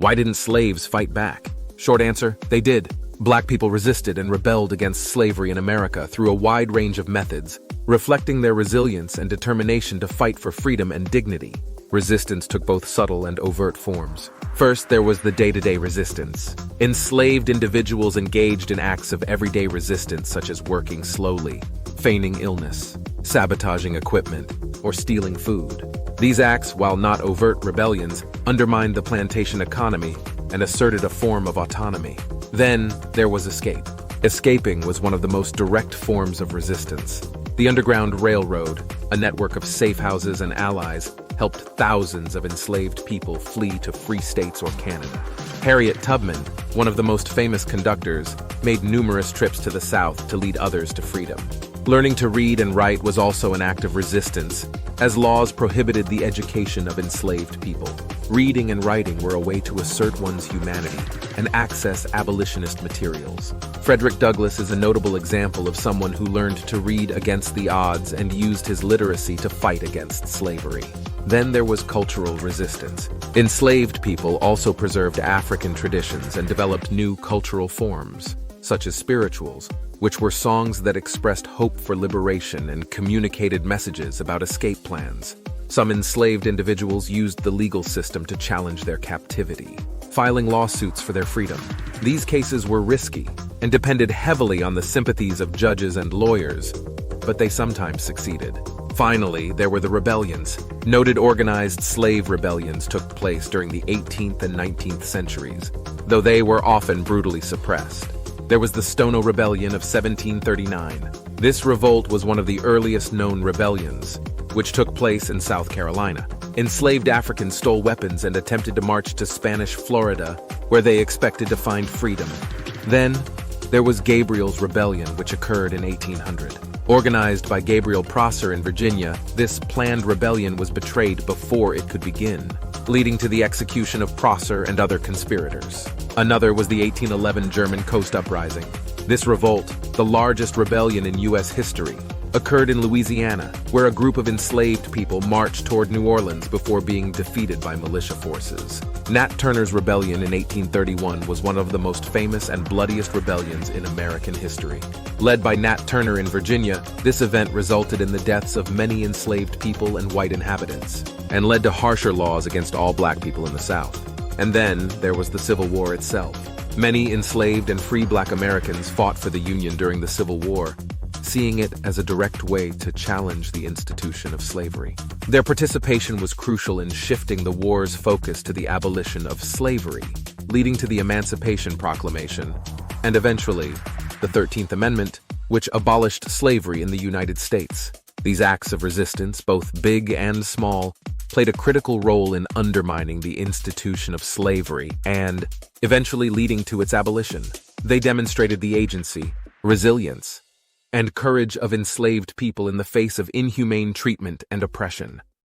Why didn't slaves fight back? Short answer, they did. Black people resisted and rebelled against slavery in America through a wide range of methods, reflecting their resilience and determination to fight for freedom and dignity. Resistance took both subtle and overt forms. First, there was the day-to-day resistance. Enslaved individuals engaged in acts of everyday resistance such as working slowly, feigning illness, sabotaging equipment, or stealing food. These acts, while not overt rebellions, undermined the plantation economy and asserted a form of autonomy. Then, there was escape. Escaping was one of the most direct forms of resistance. The Underground Railroad, a network of safe houses and allies, helped thousands of enslaved people flee to free states or Canada. Harriet Tubman, one of the most famous conductors, made numerous trips to the South to lead others to freedom. Learning to read and write was also an act of resistance, as laws prohibited the education of enslaved people. Reading and writing were a way to assert one's humanity and access abolitionist materials. Frederick Douglass is a notable example of someone who learned to read against the odds and used his literacy to fight against slavery. Then there was cultural resistance. Enslaved people also preserved African traditions and developed new cultural forms, such as spirituals, which were songs that expressed hope for liberation and communicated messages about escape plans. Some enslaved individuals used the legal system to challenge their captivity, filing lawsuits for their freedom. These cases were risky and depended heavily on the sympathies of judges and lawyers, but they sometimes succeeded. Finally, there were the rebellions. Noted organized slave rebellions took place during the 18th and 19th centuries, though they were often brutally suppressed. There was the Stono Rebellion of 1739. This revolt was one of the earliest known rebellions, which took place in South Carolina. Enslaved Africans stole weapons and attempted to march to Spanish Florida, where they expected to find freedom. Then, there was Gabriel's Rebellion, which occurred in 1800. Organized by Gabriel Prosser in Virginia, this planned rebellion was betrayed before it could begin, leading to the execution of Prosser and other conspirators. Another was the 1811 German Coast Uprising. This revolt, the largest rebellion in U.S. history, occurred in Louisiana, where a group of enslaved people marched toward New Orleans before being defeated by militia forces. Nat Turner's Rebellion in 1831 was one of the most famous and bloodiest rebellions in American history. Led by Nat Turner in Virginia, this event resulted in the deaths of many enslaved people and white inhabitants, and led to harsher laws against all black people in the South. And then there was the Civil War itself. Many enslaved and free black Americans fought for the Union during the Civil War, seeing it as a direct way to challenge the institution of slavery. Their participation was crucial in shifting the war's focus to the abolition of slavery, leading to the Emancipation Proclamation, and eventually, the 13th Amendment, which abolished slavery in the United States. These acts of resistance, both big and small, played a critical role in undermining the institution of slavery and eventually leading to its abolition. They demonstrated the agency, resilience, and courage of enslaved people in the face of inhumane treatment and oppression.